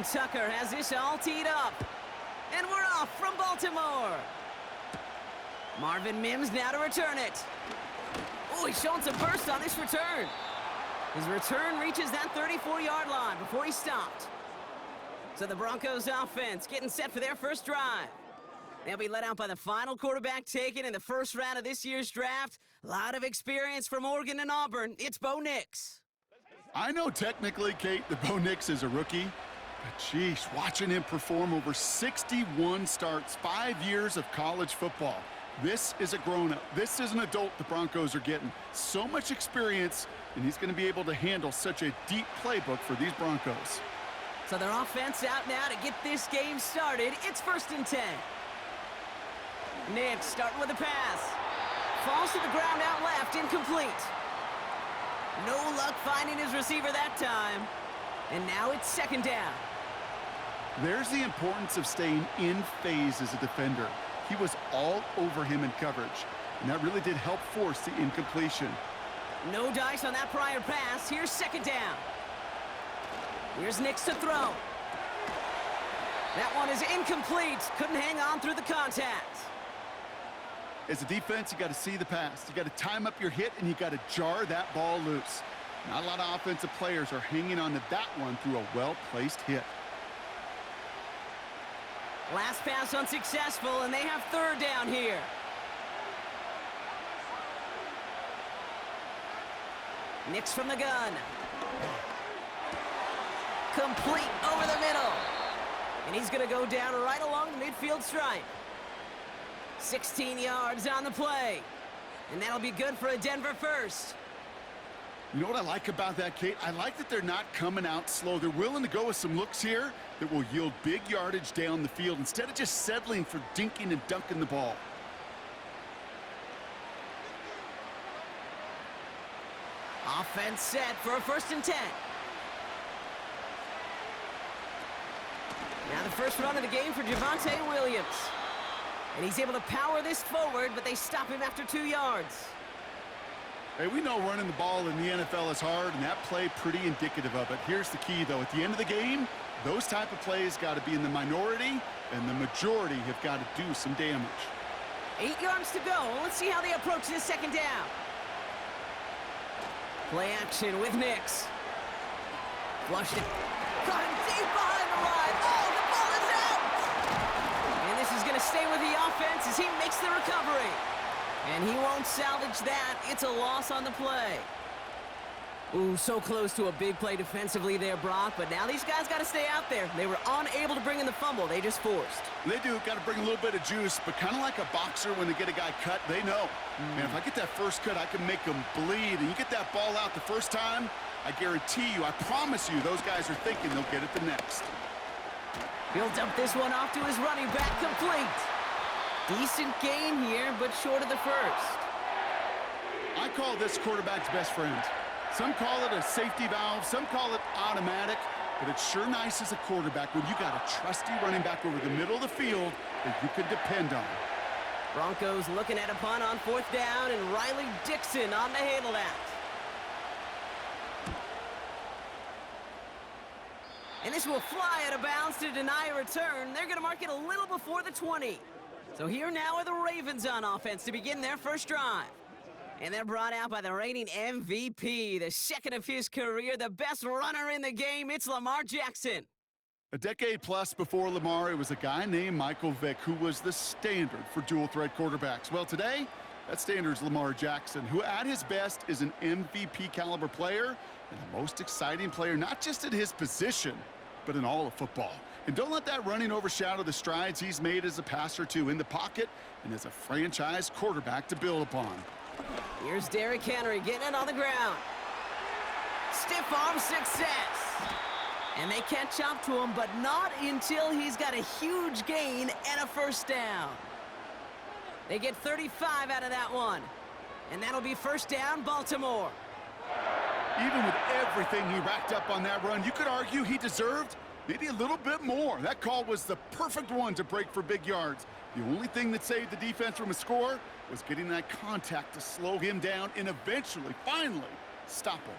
Tucker has this all teed up. And we're off from Baltimore. Marvin Mims now to return it. Oh, he's showing some burst on this return. His return reaches that 34-yard line before he stopped. So the Broncos offense getting set for their first drive. They'll be led out by the final quarterback taken in the first round of this year's draft. A lot of experience from Oregon and Auburn. It's Bo Nix. I know technically, Kate, that Bo Nix is a rookie, but geez, watching him perform over 61 starts, 5 years of college football. This is a grown-up. This is an adult the Broncos are getting. So much experience, and he's going to be able to handle such a deep playbook for these Broncos. So their offense out now to get this game started. It's 1st and 10. Nix starting with a pass. Falls to the ground out left, incomplete. No luck finding his receiver that time. And now it's 2nd down. There's the importance of staying in phase as a defender. He was all over him in coverage, and that really did help force the incompletion. No dice on that prior pass. Here's 2nd down. Here's Nix to throw. That one is incomplete. Couldn't hang on through the contact. As a defense, you got to see the pass. You got to time up your hit, and you got to jar that ball loose. Not a lot of offensive players are hanging on to that one through a well-placed hit. Last pass unsuccessful, and they have 3rd down here. Nix from the gun. Complete over the middle. And he's going to go down right along the midfield stripe. 16 yards on the play. And that'll be good for a Denver first. You know what I like about that, Kate? I like that they're not coming out slow. They're willing to go with some looks here that will yield big yardage down the field instead of just settling for dinking and dunking the ball. Offense set for a 1st and 10. Now the first run of the game for Javonte Williams. And he's able to power this forward, but they stop him after 2 yards. Hey, we know running the ball in the NFL is hard, and that play pretty indicative of it. Here's the key, though. At the end of the game, those type of plays got to be in the minority, and the majority have got to do some damage. 8 yards to go. Let's see how they approach this 2nd down. Play action with Nix. Flushed it. Caught him deep behind the line. Oh, the ball is out! And this is going to stay with the offense as he makes the recovery. And he won't salvage that. It's a loss on the play. Ooh, so close to a big play defensively there, Brock. But now these guys got to stay out there. They were unable to bring in the fumble. They just forced. They do. Got to bring a little bit of juice. But kind of like a boxer when they get a guy cut, they know. Man, if I get that first cut, I can make them bleed. And you get that ball out the first time, I guarantee you, I promise you, those guys are thinking they'll get it the next. He'll dump this one off to his running back, complete. Decent gain here, but short of the first. I call this quarterback's best friend. Some call it a safety valve, some call it automatic, but it's sure nice as a quarterback when you got a trusty running back over the middle of the field that you can depend on. Broncos looking at a punt on 4th down, and Riley Dixon on to handle that. And this will fly out of bounds to deny a return. They're going to mark it a little before the 20. So here now are the Ravens on offense to begin their first drive. And they're brought out by the reigning MVP, the 2nd of his career, the best runner in the game. It's Lamar Jackson. A decade plus before Lamar, it was a guy named Michael Vick who was the standard for dual-threat quarterbacks. Well, today, that standard is Lamar Jackson, who at his best is an MVP-caliber player and the most exciting player, not just at his position, but in all of football. And don't let that running overshadow the strides he's made as a passer, too, in the pocket and as a franchise quarterback to build upon. Here's Derrick Henry getting it on the ground. Stiff arm success. And they catch up to him, but not until he's got a huge gain and a 1st down. They get 35 out of that one. And that'll be 1st down, Baltimore. Even with everything he racked up on that run, you could argue he deserved maybe a little bit more. That call was the perfect one to break for big yards. The only thing that saved the defense from a score was getting that contact to slow him down and eventually, finally, stop him.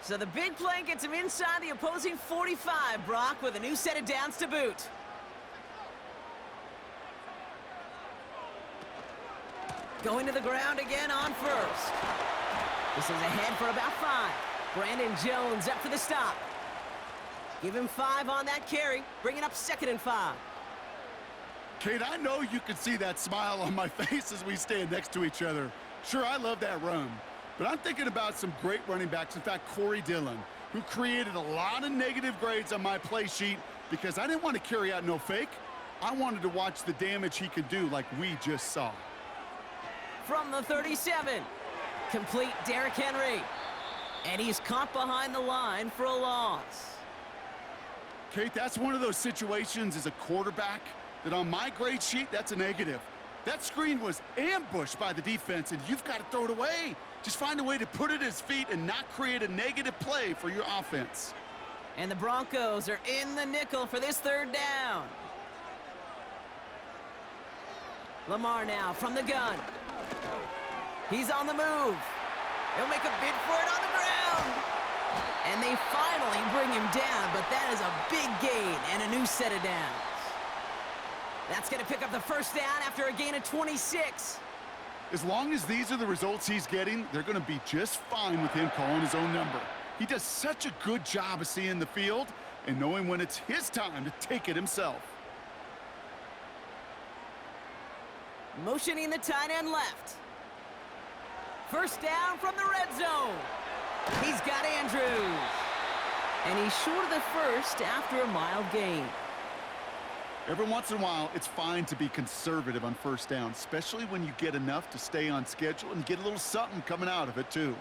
So the big play gets him inside the opposing 45, Brock, with a new set of downs to boot. Going to the ground again on first. This is ahead for about 5. Brandon Jones up for the stop. Give him 5 on that carry, bringing up 2nd and 5. Kate, I know you can see that smile on my face as we stand next to each other. Sure, I love that run. But I'm thinking about some great running backs. In fact, Corey Dillon, who created a lot of negative grades on my play sheet because I didn't want to carry out no fake. I wanted to watch the damage he could do like we just saw. From the 37, complete Derrick Henry. And he's caught behind the line for a loss. Kate, that's one of those situations as a quarterback that on my grade sheet, that's a negative. That screen was ambushed by the defense, and you've got to throw it away. Just find a way to put it at his feet and not create a negative play for your offense. And the Broncos are in the nickel for this 3rd down. Lamar now from the gun. He's on the move. He'll make a bid for it on the ground. And they finally bring him down, but that is a big gain and a new set of downs. That's going to pick up the 1st down after a gain of 26. As long as these are the results he's getting, they're going to be just fine with him calling his own number. He does such a good job of seeing the field and knowing when it's his time to take it himself. Motioning the tight end left. 1st down from the red zone. He's got Andrews. And he's short of the 1st after a mild gain. Every once in a while, it's fine to be conservative on 1st down, especially when you get enough to stay on schedule and get a little something coming out of it, too.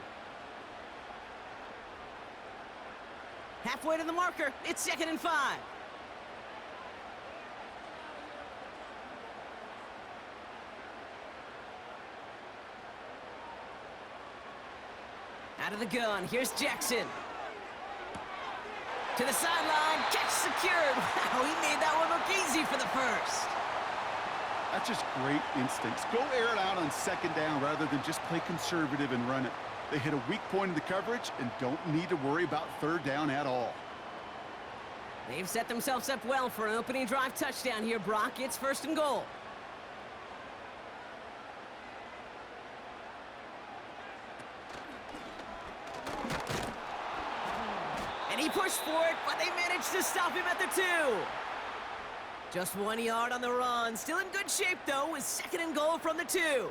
Halfway to the marker, it's 2nd and 5. Out of the gun, here's Jackson. To the sideline, catch secured. Wow, he made that one look easy for the 1st. That's just great instincts. Go air it out on 2nd down rather than just play conservative and run it. They hit a weak point in the coverage and don't need to worry about 3rd down at all. They've set themselves up well for an opening drive touchdown here, Brock. It's 1st and goal. And he pushed for it, but they managed to stop him at the 2. Just 1 yard on the run. Still in good shape, though, with 2nd and goal from the 2.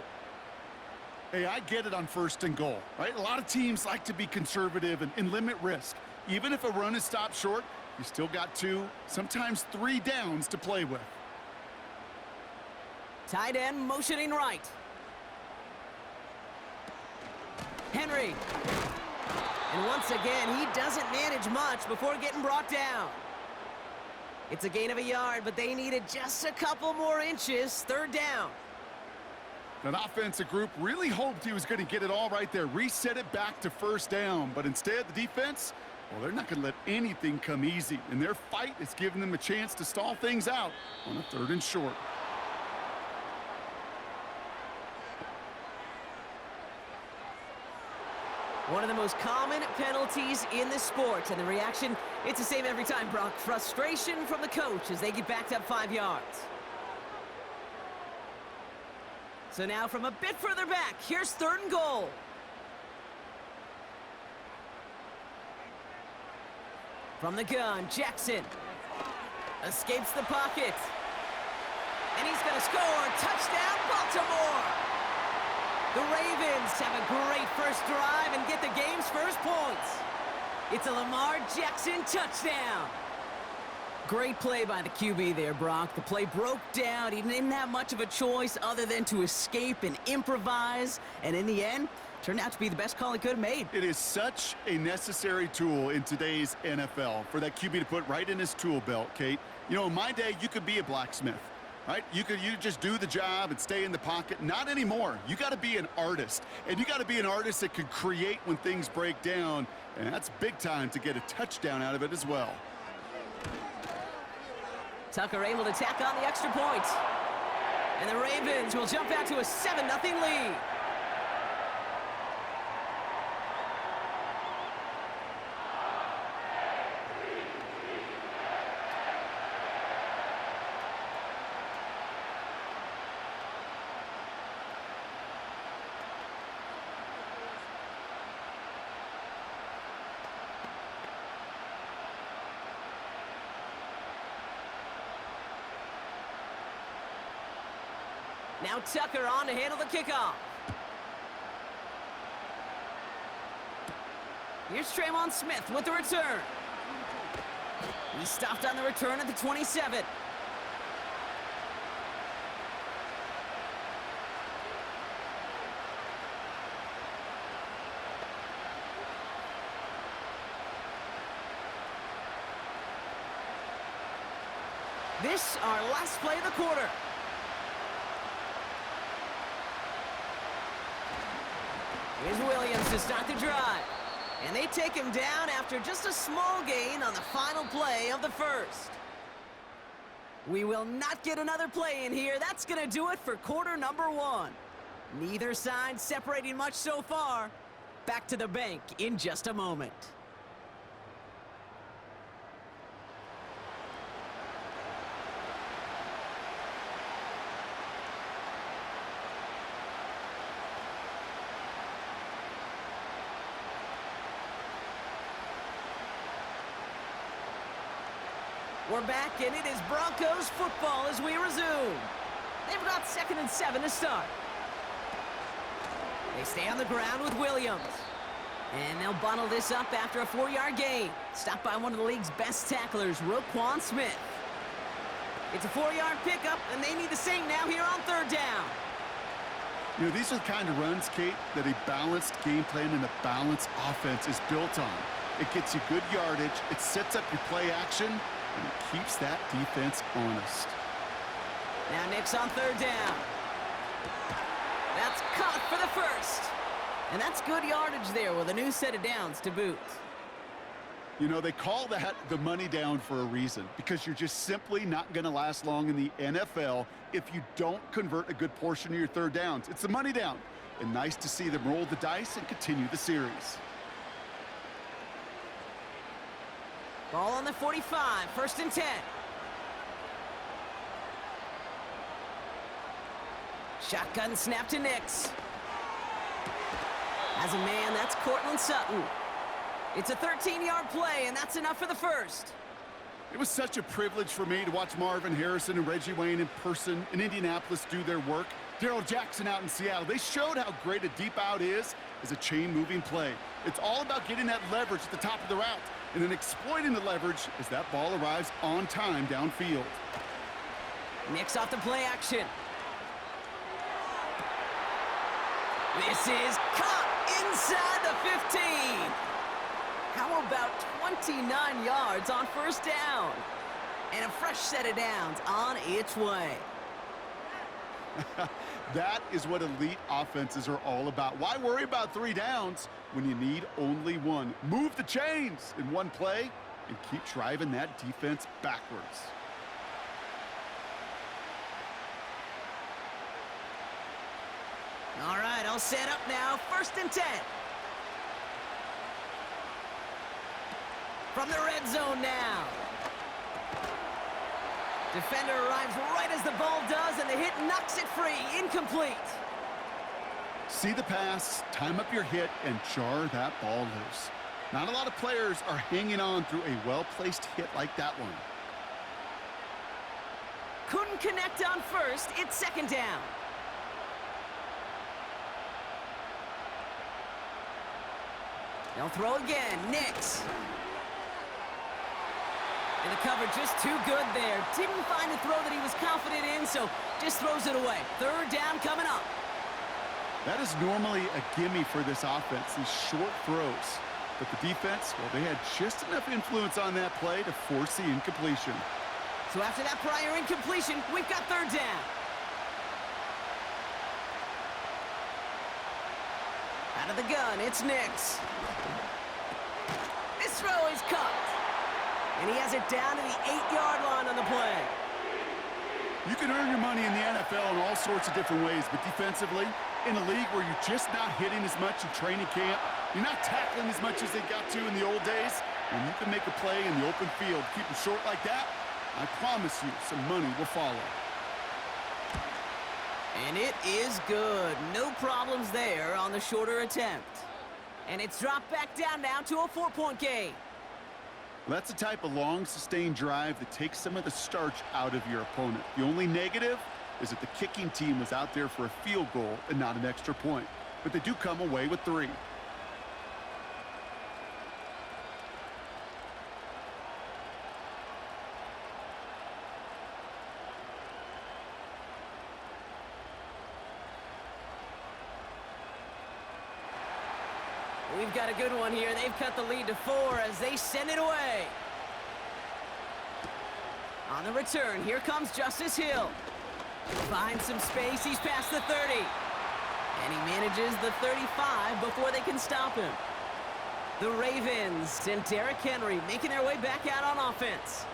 Hey, I get it on 1st and goal, right? A lot of teams like to be conservative and limit risk. Even if a run is stopped short, you still got 2, sometimes 3 downs to play with. Tight end motioning right. Henry. And once again, he doesn't manage much before getting brought down. It's a gain of a yard, but they needed just a couple more inches. 3rd down. That offensive group really hoped he was going to get it all right there, reset it back to 1st down. But instead, the defense, well, they're not going to let anything come easy. And their fight is giving them a chance to stall things out on a 3rd and short. One of the most common penalties in the sport, and the reaction, it's the same every time, Brock. Frustration from the coach as they get backed up 5 yards. So now from a bit further back, here's 3rd and goal. From the gun, Jackson escapes the pocket. And he's going to score. Touchdown, Baltimore! The Ravens have a great 1st drive and get the game's 1st points. It's a Lamar Jackson touchdown. Great play by the QB there, Brock. The play broke down. He didn't have much of a choice other than to escape and improvise. And in the end, turned out to be the best call he could have made. It is such a necessary tool in today's NFL for that QB to put right in his tool belt, Kate. You know, in my day, you could be a blacksmith. Right? You just do the job and stay in the pocket. Not anymore. You got to be an artist. And you got to be an artist that can create when things break down. And that's big time to get a touchdown out of it as well. Tucker able to tack on the extra point. And the Ravens will jump out to a 7-0 lead. Now Tucker on to handle the kickoff. Here's Traymon Smith with the return. He stopped on the return at the 27. This our last play of the quarter. Here's Williams to start the drive. And they take him down after just a small gain on the final play of the first. We will not get another play in here. That's going to do it for quarter number one. Neither side separating much so far. Back to the bank in just a moment. We're back, and it is Broncos football as we resume. They've got 2nd and 7 to start. They stay on the ground with Williams. And they'll bottle this up after a 4-yard gain. Stopped by one of the league's best tacklers, Roquan Smith. It's a 4-yard pickup, and they need the same now here on 3rd down. You know, these are the kind of runs, Kate, that a balanced game plan and a balanced offense is built on. It gets you good yardage, it sets up your play action, and it keeps that defense honest. Now Nick's on 3rd down. That's caught for the first. And that's good yardage there with a new set of downs to boot. You know, they call that the money down for a reason, because you're just simply not going to last long in the NFL if you don't convert a good portion of your 3rd downs. It's the money down. And nice to see them roll the dice and continue the series. Ball on the 45, 1st and 10. Shotgun snap to Nix. As a man, that's Cortland Sutton. It's a 13-yard play, and that's enough for the first. It was such a privilege for me to watch Marvin Harrison and Reggie Wayne in person in Indianapolis do their work. Darrell Jackson out in Seattle. They showed how great a deep out is as a chain-moving play. It's all about getting that leverage at the top of the route and then exploiting the leverage as that ball arrives on time downfield. Nix off the play action. This is caught inside the 15. How about 29 yards on 1st down? And a fresh set of downs on its way. That is what elite offenses are all about. Why worry about 3 downs when you need only 1? Move the chains in one play and keep driving that defense backwards. All right, all set up now. 1st and 10. From the red zone now. Defender arrives right as the ball does, and the hit knocks it free. Incomplete. See the pass, time up your hit, and jar that ball loose. Not a lot of players are hanging on through a well-placed hit like that one. Couldn't connect on 1st. It's 2nd down. They'll throw again. Nix. And the cover just too good there. Didn't find a throw that he was confident in, so just throws it away. 3rd down coming up. That is normally a gimme for this offense, these short throws. But the defense, well, they had just enough influence on that play to force the incompletion. So after that prior incompletion, we've got 3rd down. Out of the gun, it's Nix. This throw is caught. And he has it down to the 8-yard line on the play. You can earn your money in the NFL in all sorts of different ways, but defensively, in a league where you're just not hitting as much in training camp, you're not tackling as much as they got to in the old days, when you can make a play in the open field, keep it short like that, I promise you some money will follow. And it is good. No problems there on the shorter attempt. And it's dropped back down now to a 4-point game. Well, that's the type of long, sustained drive that takes some of the starch out of your opponent. The only negative is that the kicking team was out there for a field goal and not an extra point. But they do come away with 3. We've got a good one here. They've cut the lead to 4 as they send it away. On the return, here comes Justice Hill. Finds some space, he's past the 30. And he manages the 35 before they can stop him. The Ravens and Derrick Henry making their way back out on offense.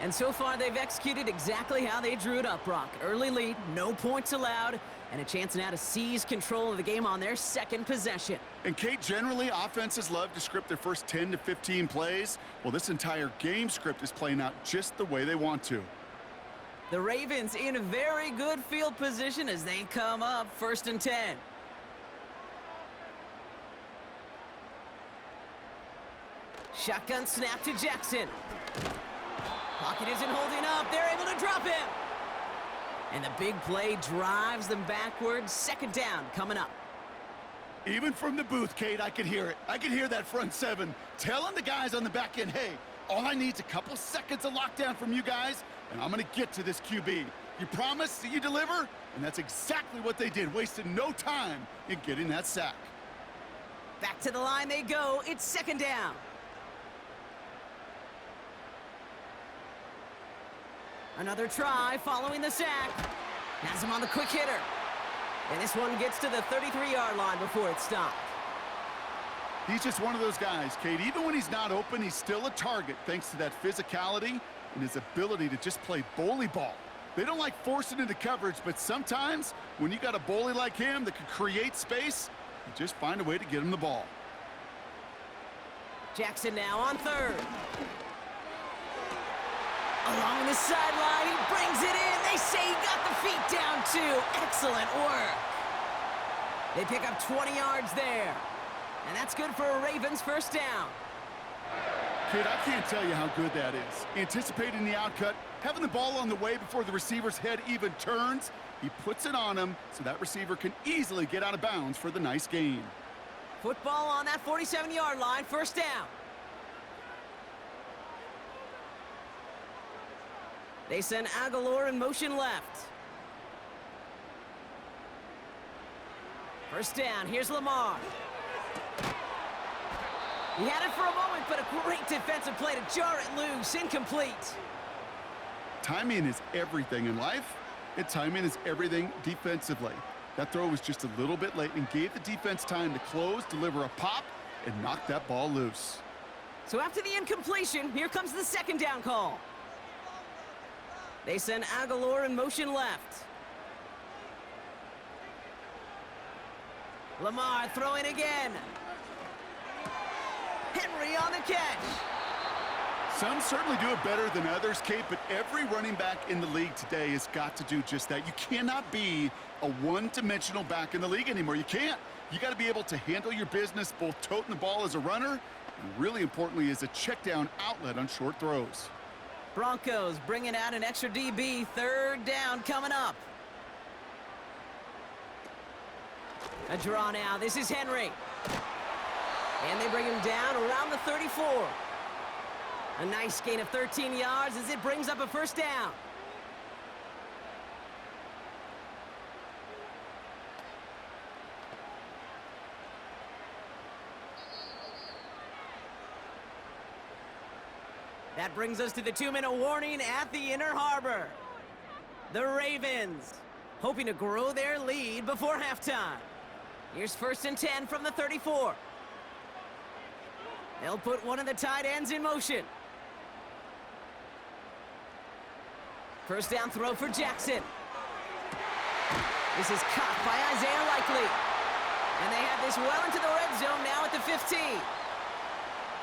And so far, they've executed exactly how they drew it up, Brock. Early lead, no points allowed, and a chance now to seize control of the game on their second possession. And Kate, generally, offenses love to script their first 10 to 15 plays. Well, this entire game script is playing out just the way they want to. The Ravens in a very good field position as they come up 1st and 10. Shotgun snap to Jackson. Pocket isn't holding up. They're able to drop him. And the big play drives them backwards. 2nd down coming up. Even from the booth, Kate, I could hear it. I could hear that front 7 telling the guys on the back end, hey, all I need is a couple seconds of lockdown from you guys, and I'm going to get to this QB. You promise that you deliver? And that's exactly what they did, wasted no time in getting that sack. Back to the line they go. It's 2nd down. Another try following the sack. Has him on the quick hitter. And this one gets to the 33-yard line before it's stopped. He's just one of those guys, Kate. Even when he's not open, he's still a target thanks to that physicality and his ability to just play bully ball. They don't like forcing into coverage, but sometimes when you got a bully like him that can create space, you just find a way to get him the ball. Jackson now on 3rd. Along the sideline, he brings it in. They say he got the feet down, too. Excellent work. They pick up 20 yards there. And that's good for a Ravens 1st down. Kid, I can't tell you how good that is. Anticipating the outcut, having the ball on the way before the receiver's head even turns. He puts it on him so that receiver can easily get out of bounds for the nice gain. Football on that 47-yard line, 1st down. They send Aguilar in motion left. 1st down, here's Lamar. He had it for a moment, but a great defensive play to jar it loose, incomplete. Timing is everything in life, and timing is everything defensively. That throw was just a little bit late and gave the defense time to close, deliver a pop, and knock that ball loose. So after the incompletion, here comes the 2nd down call. They send Aguilar in motion left. Lamar throwing again. Henry on the catch. Some certainly do it better than others, Kate, but every running back in the league today has got to do just that. You cannot be a one-dimensional back in the league anymore. You can't. You got to be able to handle your business, both toting the ball as a runner, and really importantly as a check-down outlet on short throws. Broncos bringing out an extra DB. 3rd down coming up. A draw now. This is Henry. And they bring him down around the 34. A nice gain of 13 yards as it brings up a 1st down. That brings us to the 2-minute warning at the Inner Harbor. The Ravens hoping to grow their lead before halftime. Here's 1st and 10 from the 34. They'll put one of the tight ends in motion. 1st down throw for Jackson. This is caught by Isaiah Likely. And they have this well into the red zone now at the 15.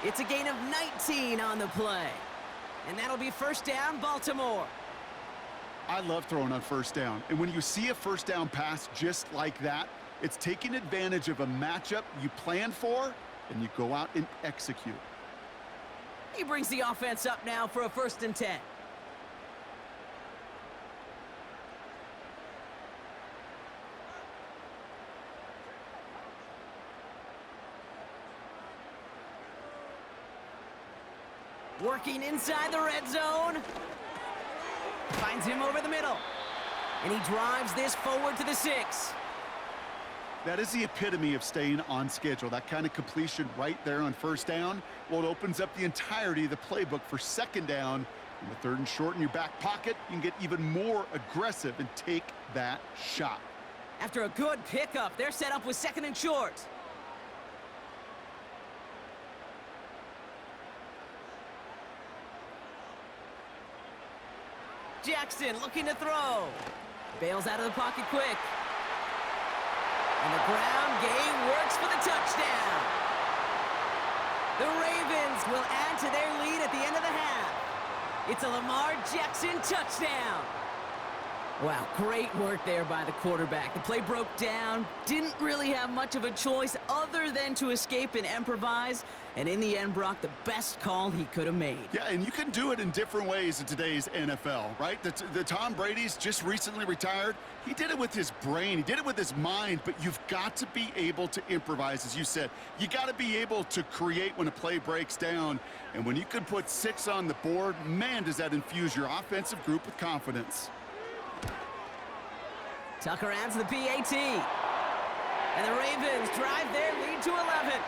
It's a gain of 19 on the play. And that'll be 1st down, Baltimore. I love throwing on 1st down. And when you see a 1st down pass just like that, it's taking advantage of a matchup you planned for, and you go out and execute. He brings the offense up now for a 1st and 10. Working inside the red zone. Finds him over the middle. And he drives this forward to the 6. That is the epitome of staying on schedule. That kind of completion right there on first down. Well, it opens up the entirety of the playbook for second down. In the 3rd and short in your back pocket, you can get even more aggressive and take that shot. After a good pickup, they're set up with 2nd and short. Jackson looking to throw. Bails out of the pocket quick. And the ground game works for the touchdown. The Ravens will add to their lead at the end of the half. It's a Lamar Jackson touchdown. Wow, great work there by the quarterback. The play broke down, didn't really have much of a choice other than to escape and improvise, and in the end, Brock, the best call he could have made. Yeah, and you can do it in different ways in today's NFL, right? The Tom Brady's just recently retired. He did it with his brain. He did it with his mind, but you've got to be able to improvise, as you said. You got to be able to create when a play breaks down, and when you can put 6 on the board, man, does that infuse your offensive group with confidence. Tucker adds the PAT. And the Ravens drive their lead to 11.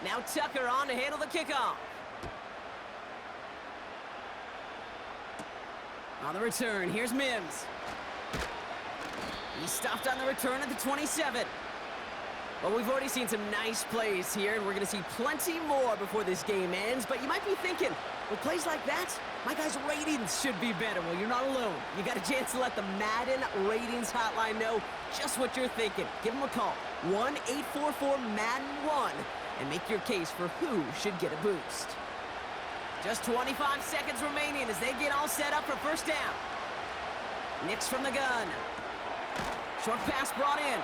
Now Tucker on to handle the kickoff. On the return, here's Mims. He stopped on the return at the 27. Well, we've already seen some nice plays here, and we're going to see plenty more before this game ends. But you might be thinking, with plays like that, my guys' ratings should be better. Well, you're not alone. You got a chance to let the Madden ratings hotline know just what you're thinking. Give them a call, 1-844-MADDEN-1, and make your case for who should get a boost. Just 25 seconds remaining as they get all set up for first down. Nix from the gun. Short pass brought in.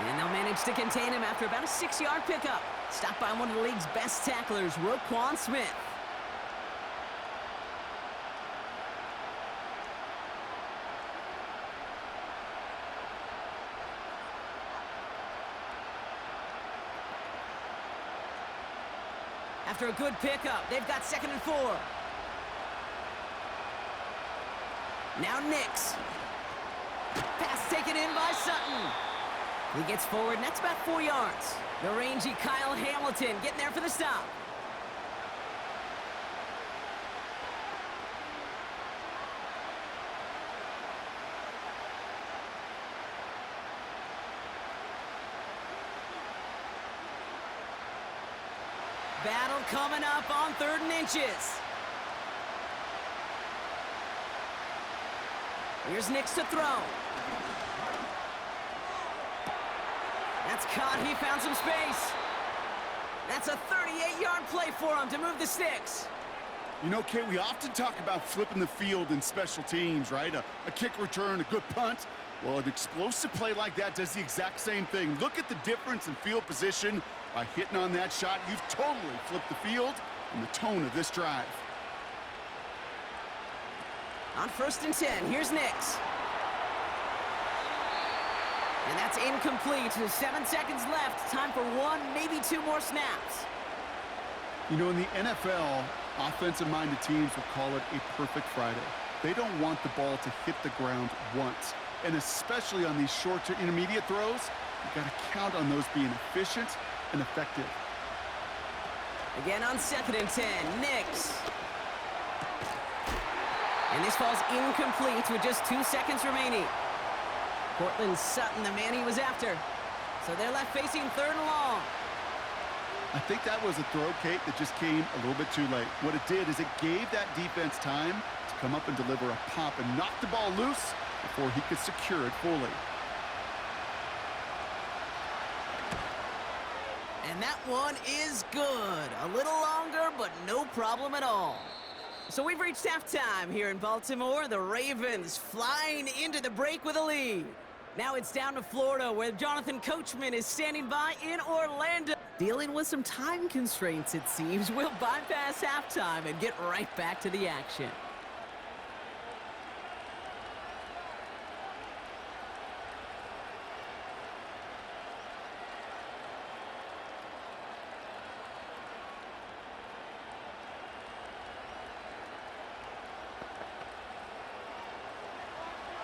And they'll manage to contain him after about a 6-yard pickup. Stopped by one of the league's best tacklers, Roquan Smith. After a good pickup, they've got 2nd and 4. Now Nix. Pass taken in by Sutton. He gets forward, and that's about 4 yards. The rangy Kyle Hamilton getting there for the stop. Battle coming up on 3rd and inches. Here's Nix to throw. That's caught. He found some space. That's a 38-yard play for him to move the sticks. You know, Kate, we often talk about flipping the field in special teams, right? A kick return, a good punt. Well, an explosive play like that does the exact same thing. Look at the difference in field position. By hitting on that shot, you've totally flipped the field and the tone of this drive. On 1st and 10, here's Nix. And that's incomplete. 7 seconds left. Time for 1, maybe 2 more snaps. You know, in the NFL, offensive-minded teams will call it a perfect Friday. They don't want the ball to hit the ground once. And especially on these short to intermediate throws, you've got to count on those being efficient and effective. Again on 2nd and 10, Nix. And this falls incomplete with just 2 seconds remaining. Cortland Sutton, the man he was after. So they're left facing 3rd and long. I think that was a throw, Kate, that just came a little bit too late. What it did is it gave that defense time to come up and deliver a pop and knock the ball loose before he could secure it fully. And that one is good. A little longer, but no problem at all. So we've reached halftime here in Baltimore. The Ravens flying into the break with a lead. Now it's down to Florida, where Jonathan Coachman is standing by in Orlando. Dealing with some time constraints, it seems. We'll bypass halftime and get right back to the action.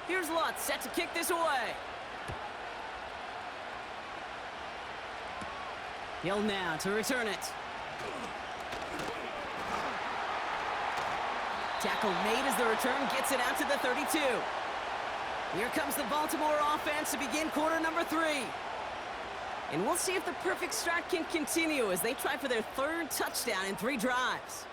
Here's Lutz, set to kick this away. Hill now to return it. Tackle made as the return gets it out to the 32. Here comes the Baltimore offense to begin quarter number 3. And we'll see if the perfect start can continue as they try for their 3rd touchdown in 3 drives.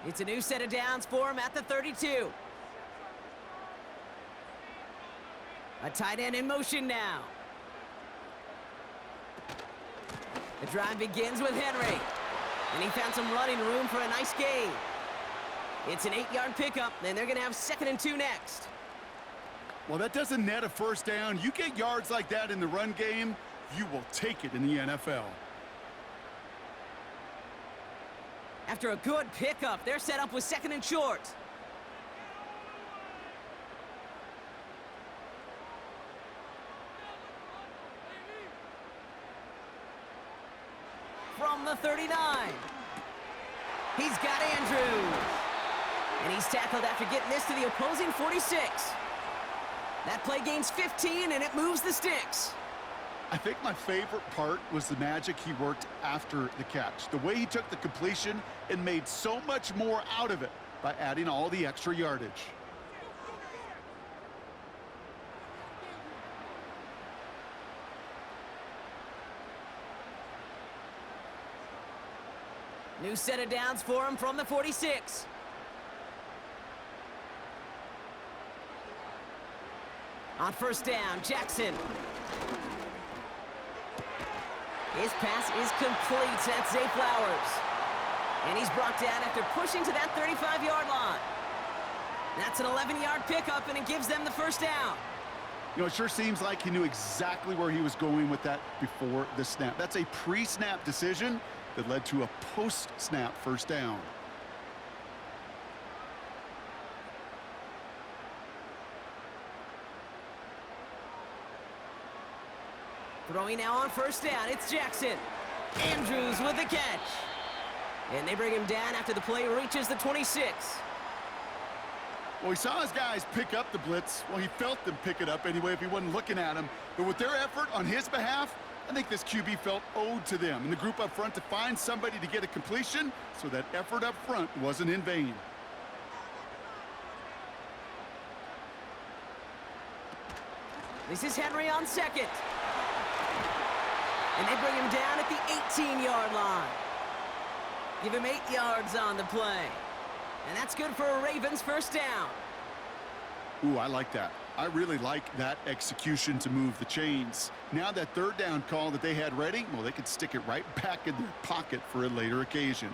It's a new set of downs for him at the 32. A tight end in motion now. The drive begins with Henry. And he found some running room for a nice gain. It's an 8-yard pickup, and they're going to have 2nd and 2 next. Well, that doesn't net a first down. You get yards like that in the run game, you will take it in the NFL. After a good pickup, they're set up with 2nd and short. From the 39. He's got Andrews. And he's tackled after getting this to the opposing 46. That play gains 15, and it moves the sticks. I think my favorite part was the magic he worked after the catch. The way he took the completion and made so much more out of it by adding all the extra yardage. New set of downs for him from the 46. On first down, Jackson. His pass is complete. That's Zay Flowers. And he's brought down after pushing to that 35-yard line. That's an 11-yard pickup, and it gives them the first down. You know, it sure seems like he knew exactly where he was going with that before the snap. That's a pre-snap decision that led to a post-snap first down. Throwing now on first down, it's Jackson. Andrews with the catch. And they bring him down after the play reaches the 26. Well, he saw his guys pick up the blitz. Well, he felt them pick it up anyway if he wasn't looking at him. But with their effort on his behalf, I think this QB felt owed to them and the group up front to find somebody to get a completion so that effort up front wasn't in vain. This is Henry on second. And they bring him down at the 18-yard line. Give him 8 yards on the play. And that's good for a Ravens first down. Ooh, I like that. I really like that execution to move the chains. Now that third down call that they had ready, well, they could stick it right back in their pocket for a later occasion.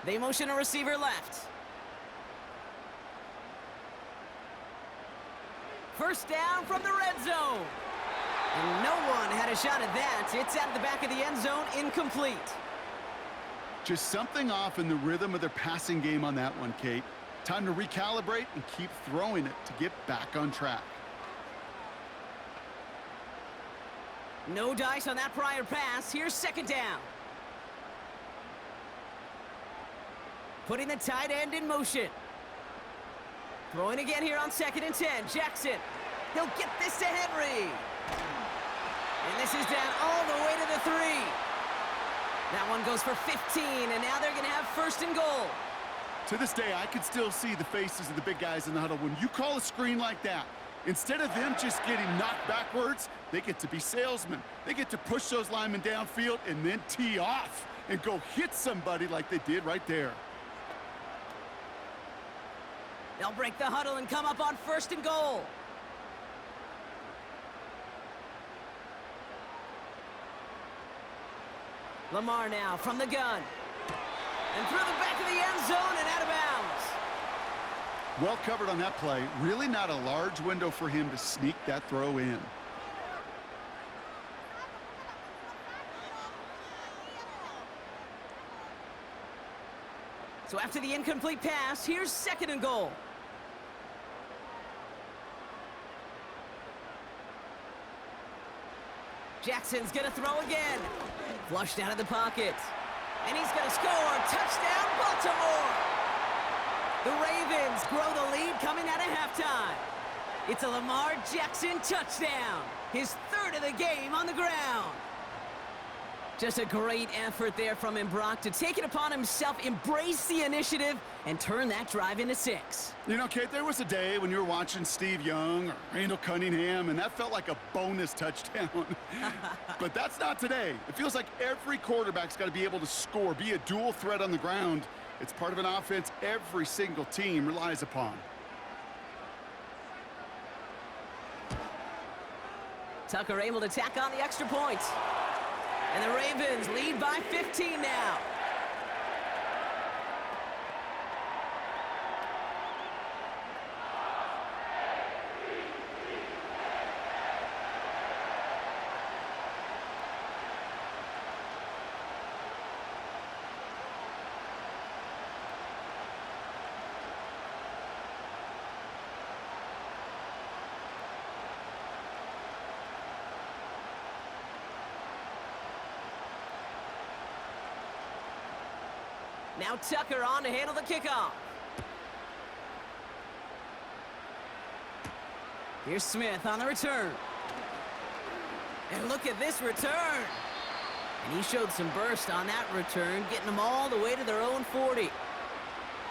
They motion a receiver left. First down from the red zone. And no one had a shot at that. It's out of the back of the end zone, incomplete. Just something off in the rhythm of their passing game on that one, Kate. Time to recalibrate and keep throwing it to get back on track. No dice on that prior pass. Here's second down. Putting the tight end in motion. Throwing again here on 2nd and 10. Jackson. He'll get this to Henry. And this is down all the way to the 3. That one goes for 15, and now they're going to have first and goal. To this day, I can still see the faces of the big guys in the huddle. When you call a screen like that, instead of them just getting knocked backwards, they get to be salesmen. They get to push those linemen downfield and then tee off and go hit somebody like they did right there. They'll break the huddle and come up on first and goal. Lamar now from the gun. And through the back of the end zone and out of bounds. Well covered on that play. Really not a large window for him to sneak that throw in. So after the incomplete pass, here's 2nd and goal. Jackson's gonna throw again. Flushed out of the pocket. And he's gonna score. Touchdown, Baltimore! The Ravens grow the lead coming out of halftime. It's a Lamar Jackson touchdown. His 3rd of the game on the ground. Just a great effort there from him, Brock, to take it upon himself, embrace the initiative, and turn that drive into 6. You know, Kate, there was a day when you were watching Steve Young or Randall Cunningham, and that felt like a bonus touchdown. But that's not today. It feels like every quarterback's got to be able to score, be a dual threat on the ground. It's part of an offense every single team relies upon. Tucker able to tack on the extra point. And the Ravens lead by 15 now. Now Tucker on to handle the kickoff. Here's Smith on the return. And look at this return. And he showed some burst on that return, getting them all the way to their own 40.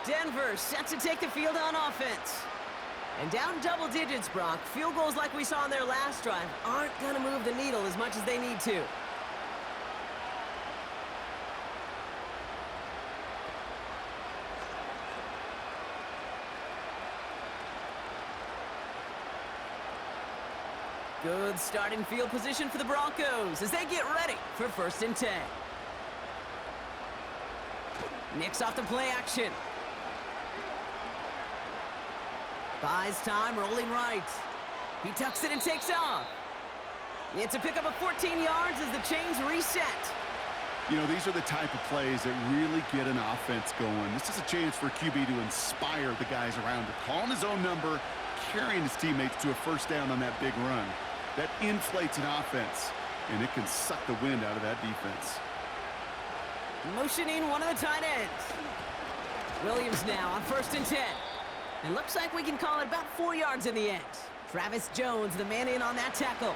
Denver set to take the field on offense. And down double digits, Brock. Field goals like we saw on their last drive aren't going to move the needle as much as they need to. Good starting field position for the Broncos as they get ready for 1st and 10. Nix off the play action. Buys time, rolling right. He tucks it and takes off. It's a pickup of 14 yards as the chains reset. You know, these are the type of plays that really get an offense going. This is a chance for a QB to inspire the guys around him. Calling his own number, carrying his teammates to a 1st down on that big run. That inflates an offense, and it can suck the wind out of that defense. Motioning one of the tight ends. Williams now on 1st and 10. And looks like we can call it about 4 yards in the end. Travis Jones, the man in on that tackle.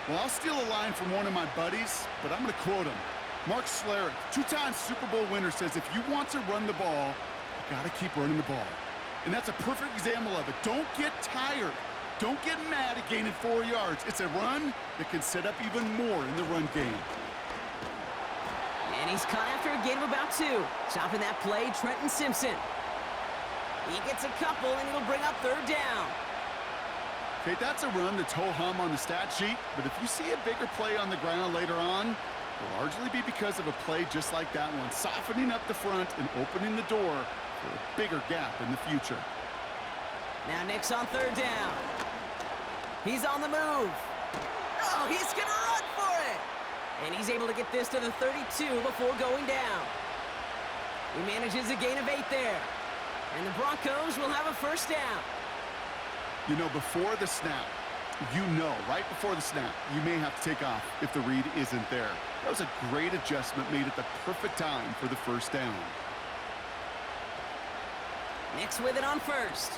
Well, I'll steal a line from one of my buddies, but I'm going to quote him. Mark Schlereth, 2-time Super Bowl winner, says if you want to run the ball, you got to keep running the ball. And that's a perfect example of it. Don't get tired. Don't get mad at gaining 4 yards. It's a run that can set up even more in the run game. And he's caught after a gain of about 2. Stopping that play, Trenton Simpson. He gets a couple, and it'll bring up 3rd down. Okay, that's a run that's ho-hum on the stat sheet, but if you see a bigger play on the ground later on, it'll largely be because of a play just like that one, softening up the front and opening the door for a bigger gap in the future. Now Nix on 3rd down. He's on the move. Oh, he's going to run for it. And he's able to get this to the 32 before going down. He manages a gain of 8 there. And the Broncos will have a 1st down. You know, before the snap, right before the snap, you may have to take off if the read isn't there. That was a great adjustment made at the perfect time for the 1st down. Nix with it on 1st.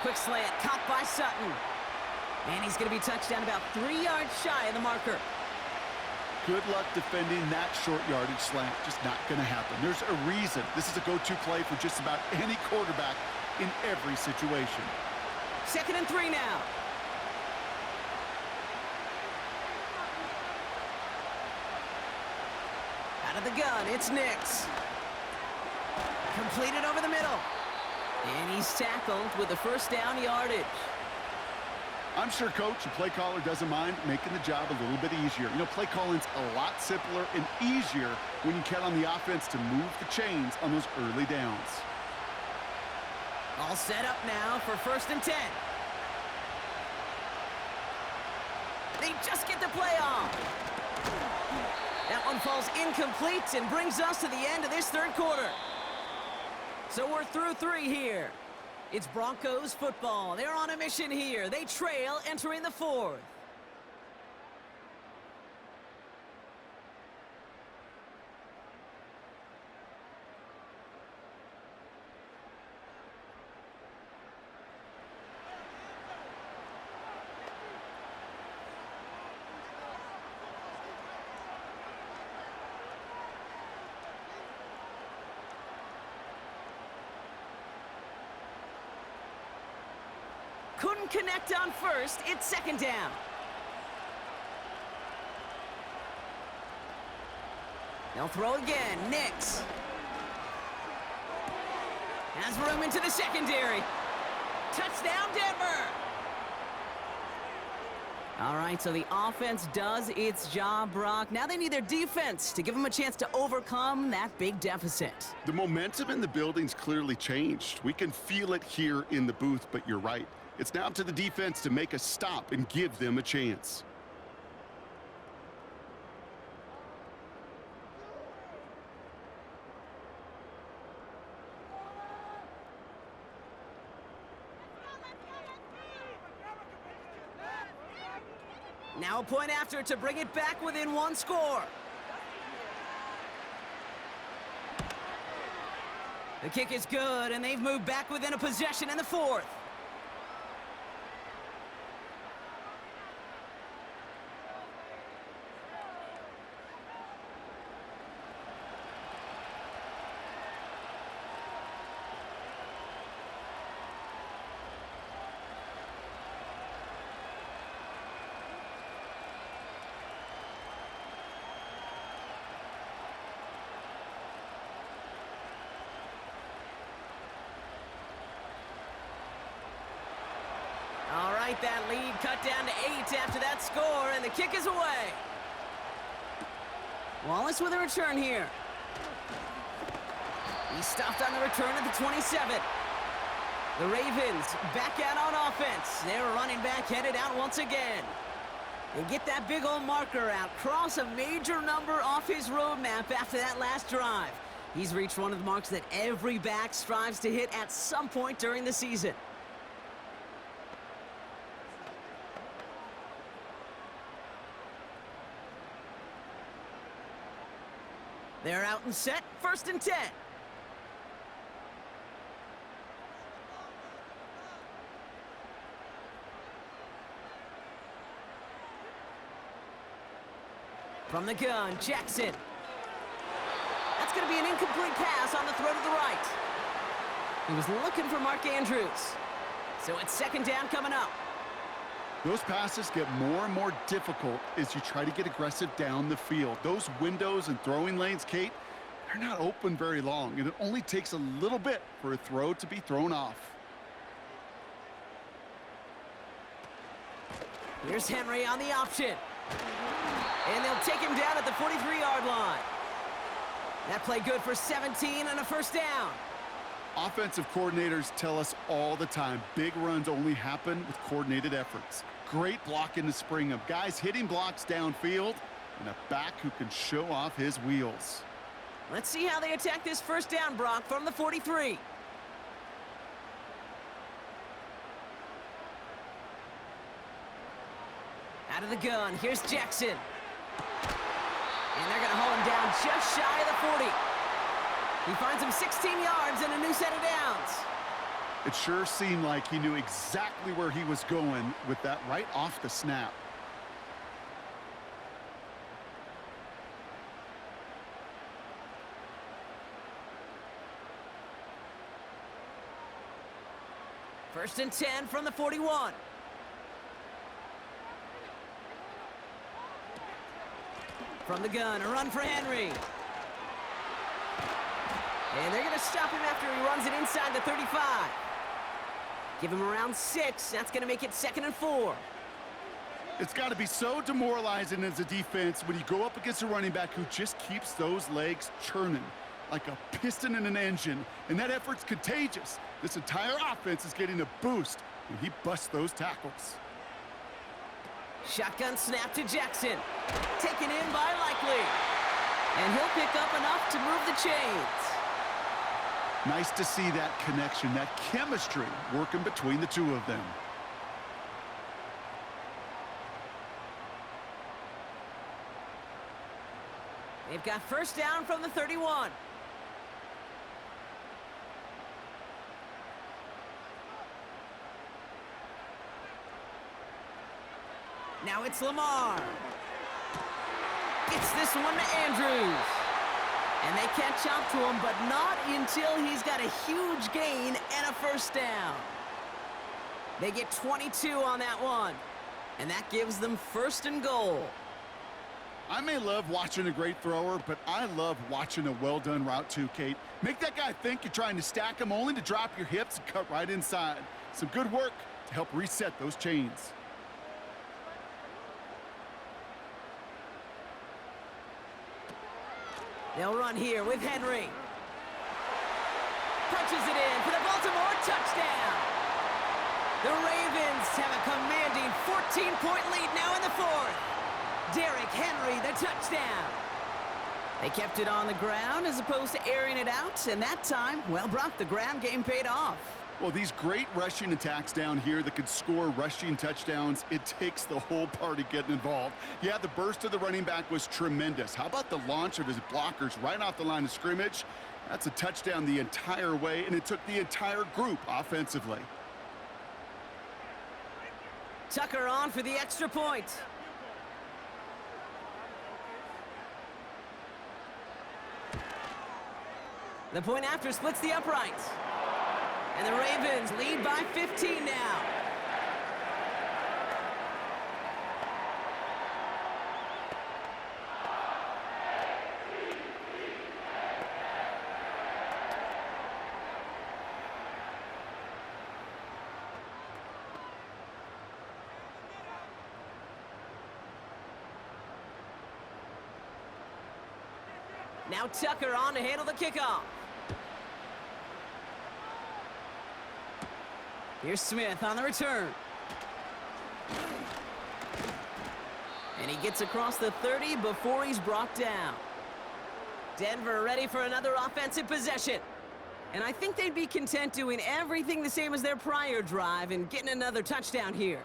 Quick slant, caught by Sutton. And he's going to be touched down about 3 yards shy of the marker. Good luck defending that short yardage slant. Just not going to happen. There's a reason. This is a go-to play for just about any quarterback in every situation. 2nd and 3 now. Out of the gun, it's Nix. Completed over the middle. And he's tackled with the 1st down yardage. I'm sure coach and play caller doesn't mind making the job a little bit easier. You know, play calling's a lot simpler and easier when you count on the offense to move the chains on those early downs. All set up now for 1st and 10. They just get the play off. That one falls incomplete and brings us to the end of this 3rd quarter. So we're through 3 here. It's Broncos football. They're on a mission here. They trail entering the 4th. Couldn't connect on 1st. It's 2nd down. They'll throw again. Nix. Has room into the secondary. Touchdown, Denver. All right, so the offense does its job, Brock. Now they need their defense to give them a chance to overcome that big deficit. The momentum in the building's clearly changed. We can feel it here in the booth, but you're right. It's now up to the defense to make a stop and give them a chance. Now a point after to bring it back within 1 score. The kick is good, and they've moved back within a possession in the 4th. All right, that lead cut down to 8 after that score, and the kick is away. Wallace with a return here. He stopped on the return at the 27. The Ravens back out on offense. They're running back headed out once again. They get that big old marker out, cross a major number off his roadmap after that last drive. He's reached one of the marks that every back strives to hit at some point during the season. They're out and set, 1st and 10. From the gun, Jackson. That's going to be an incomplete pass on the throw to the right. He was looking for Mark Andrews. So it's 2nd down coming up. Those passes get more and more difficult as you try to get aggressive down the field. Those windows and throwing lanes, Kate, they're not open very long, and it only takes a little bit for a throw to be thrown off. Here's Henry on the option. And they'll take him down at the 43-yard line. That play good for 17 and a 1st down. Offensive coordinators tell us all the time, big runs only happen with coordinated efforts. Great block in the spring of guys hitting blocks downfield and a back who can show off his wheels. Let's see how they attack this 1st down, Brock, from the 43. Out of the gun, here's Jackson. And they're going to haul him down just shy of the 40. He finds him 16 yards and a new set of downs. It sure seemed like he knew exactly where he was going with that right off the snap. First and 10 from the 41. From the gun, a run for Henry. And they're going to stop him after he runs it inside the 35. Give him around 6. That's going to make it 2nd and 4. It's got to be so demoralizing as a defense when you go up against a running back who just keeps those legs churning like a piston in an engine, and that effort's contagious. This entire offense is getting a boost when he busts those tackles. Shotgun snap to Jackson. Taken in by Likely. And he'll pick up enough to move the chains. Nice to see that connection, that chemistry working between the two of them. They've got first down from the 31. Now it's Lamar. Gets this one to Andrews. And they catch up to him, but not until he's got a huge gain and a first down. They get 22 on that one. And that gives them 1st and goal. I may love watching a great thrower, but I love watching a well-done route too, Kate. Make that guy think you're trying to stack him only to drop your hips and cut right inside. Some good work to help reset those chains. They'll run here with Henry. Punches it in for the Baltimore touchdown. The Ravens have a commanding 14-point lead now in the 4th. Derrick Henry, the touchdown. They kept it on the ground as opposed to airing it out, and that time, well, Brock, the ground game paid off. Well, these great rushing attacks down here that could score rushing touchdowns, it takes the whole party getting involved. Yeah, the burst of the running back was tremendous. How about the launch of his blockers right off the line of scrimmage? That's a touchdown the entire way, and it took the entire group offensively. Tucker on for the extra point. The point after splits the uprights. And the Ravens lead by 15 now. Now Tucker on to handle the kickoff. Here's Smith on the return. And he gets across the 30 before he's brought down. Denver ready for another offensive possession. And I think they'd be content doing everything the same as their prior drive and getting another touchdown here.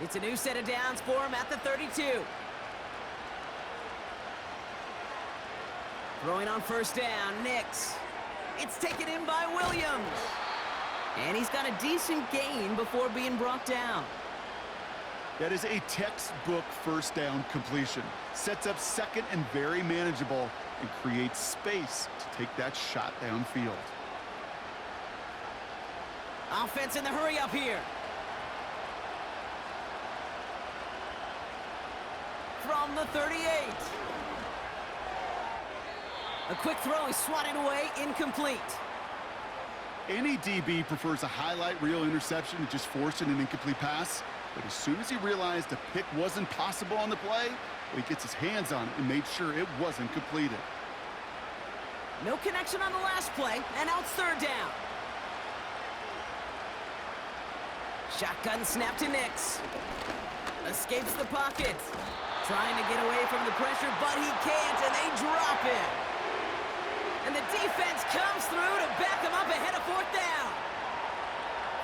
It's a new set of downs for him at the 32. Throwing on first down, Nix. It's taken in by Williams. And he's got a decent gain before being brought down. That is a textbook first down completion. Sets up second and very manageable and creates space to take that shot downfield. Offense in the hurry up here. From the 38. A quick throw is swatted away, incomplete. Any DB prefers a highlight reel interception to just forcing an incomplete pass. But as soon as he realized a pick wasn't possible on the play, he gets his hands on it and made sure it wasn't completed. No connection on the last play, and now it's third down. Shotgun snap to Nix. Escapes the pocket. Trying to get away from the pressure, but he can't, and they drop it. And the defense comes through to back him up ahead of fourth down.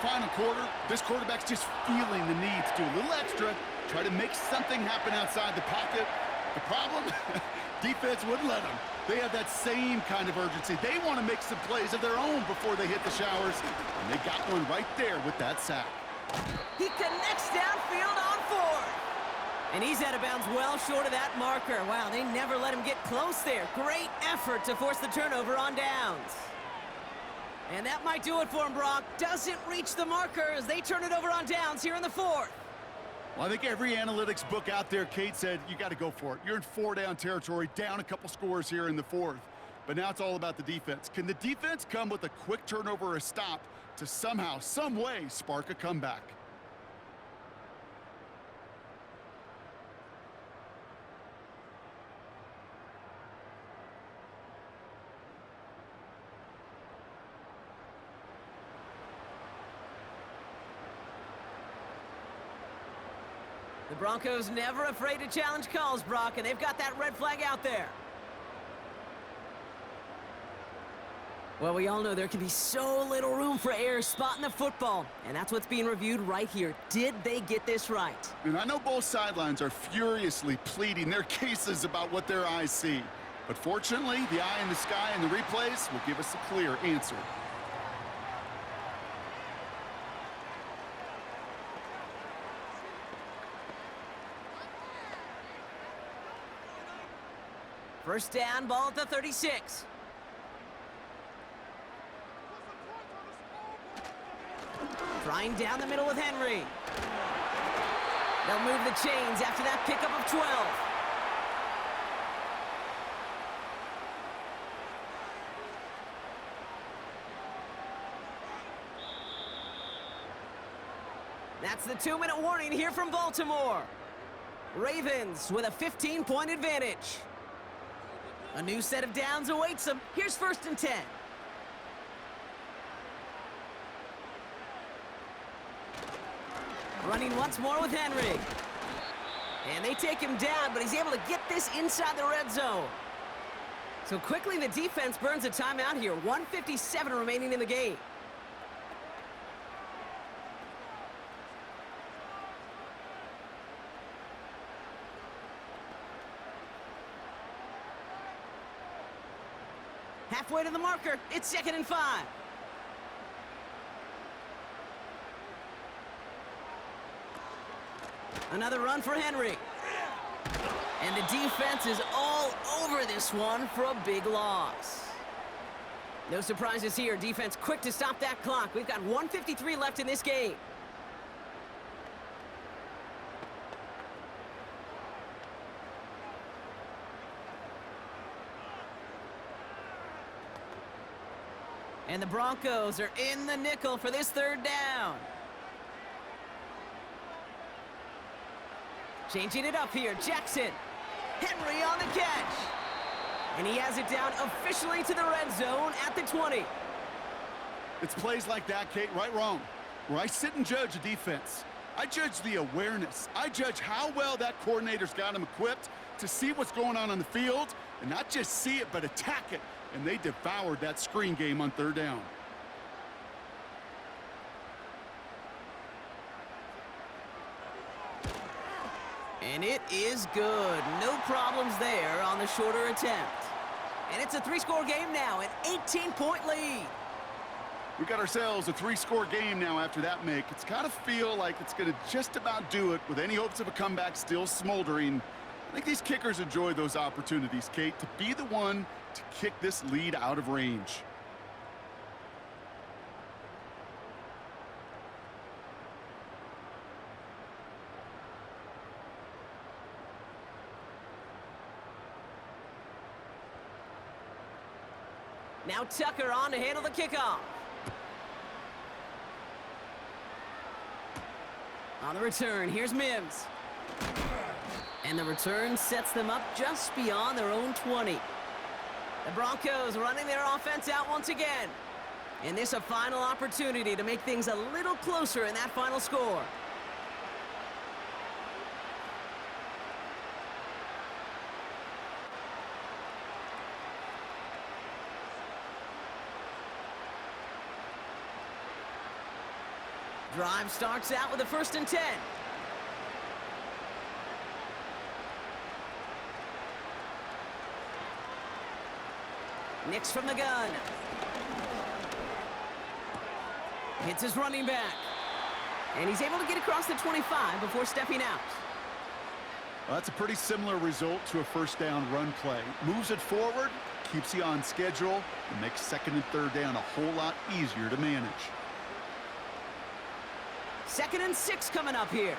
Final quarter, this quarterback's just feeling the need to do a little extra, try to make something happen outside the pocket. The problem? Defense wouldn't let them. They have that same kind of urgency. They want to make some plays of their own before they hit the showers, and they got one right there with that sack. He connects downfield on fourth. And he's out of bounds well short of that marker. Wow, they never let him get close there. Great effort to force the turnover on downs. And that might do it for him, Brock. Doesn't reach the marker as they turn it over on downs here in the fourth. Well, I think every analytics book out there, Kate, said you got to go for it. You're in 4-down territory, down a couple scores here in the fourth. But now it's all about the defense. Can the defense come with a quick turnover or a stop to somehow, some way, spark a comeback? The Broncos never afraid to challenge calls, Brock, and they've got that red flag out there. Well, we all know there can be so little room for error spotting the football, and that's what's being reviewed right here. Did they get this right? And I know both sidelines are furiously pleading their cases about what their eyes see. But fortunately, the eye in the sky and the replays will give us a clear answer. First down, ball at the 36. Trying down the middle with Henry. They'll move the chains after that pickup of 12. That's the 2-minute warning here from Baltimore. Ravens with a 15-point advantage. A new set of downs awaits them. Here's 1st and 10. Running once more with Henry. And they take him down, but he's able to get this inside the red zone. So quickly the defense burns a timeout here. 1:57 remaining in the game. Halfway to the marker, it's 2nd and 5. Another run for Henry. And the defense is all over this one for a big loss. No surprises here. Defense quick to stop that clock. We've got 1:53 left in this game. And the Broncos are in the nickel for this 3rd down. Changing it up here, Jackson. Henry on the catch. And he has it down officially to the red zone at the 20. It's plays like that, Kate, right, wrong, where I sit and judge a defense. I judge the awareness. I judge how well that coordinator's got him equipped to see what's going on the field, and not just see it, but attack it. And they devoured that screen game on 3rd down. And it is good. No problems there on the shorter attempt. And it's a 3-score game now, an 18-point lead. We got ourselves a 3-score game now after that make. It's got to feel like it's going to just about do it with any hopes of a comeback still smoldering. I think these kickers enjoy those opportunities, Kate, to be the one to kick this lead out of range. Now Tucker on to handle the kickoff. On the return, here's Mims. And the return sets them up just beyond their own 20. The Broncos running their offense out once again. And this a final opportunity to make things a little closer in that final score. Drive starts out with a 1st and 10. Nix from the gun. Hits his running back. And he's able to get across the 25 before stepping out. Well, that's a pretty similar result to a 1st down run play. Moves it forward, keeps you on schedule and makes second and third down a whole lot easier to manage. 2nd and 6 coming up here.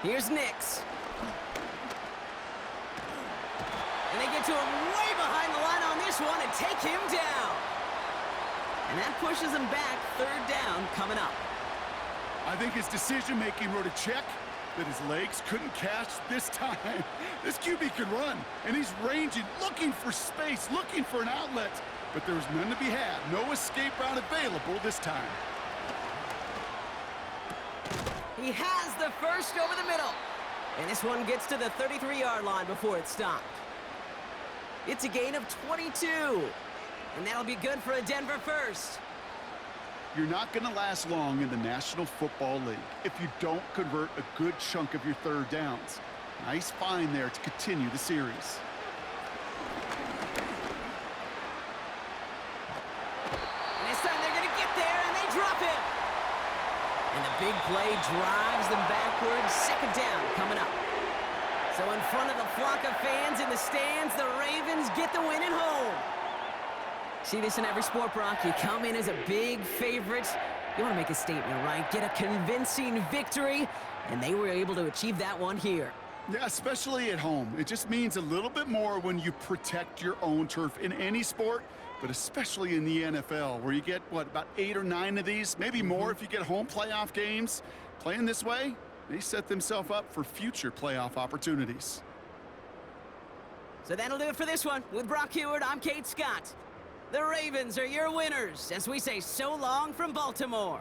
Here's Nix. And they get to him way behind the line on this one and take him down. And that pushes him back. 3rd down coming up. I think his decision-making wrote a check that his legs couldn't catch this time. This QB can run, and he's ranging, looking for space, looking for an outlet. But there was none to be had. No escape route available this time. He has the first over the middle. And this one gets to the 33-yard line before it's stopped. It's a gain of 22. And that'll be good for a Denver first. You're not going to last long in the National Football League if you don't convert a good chunk of your 3rd downs. Nice find there to continue the series. And this time they're going to get there, and they drop him. And the big play drives them backwards. 2nd down coming up. So in front of the flock of fans in the stands, the Ravens get the win at home. See this in every sport, Brock. You come in as a big favorite. You want to make a statement, right? Get a convincing victory. And they were able to achieve that one here. Yeah, especially at home. It just means a little bit more when you protect your own turf in any sport, but especially in the NFL, where you get, what, about 8 or 9 of these, maybe more if you get home playoff games. Playing this way, they set themselves up for future playoff opportunities. So that'll do it for this one. With Brock Heward, I'm Kate Scott. The Ravens are your winners as we say so long from Baltimore.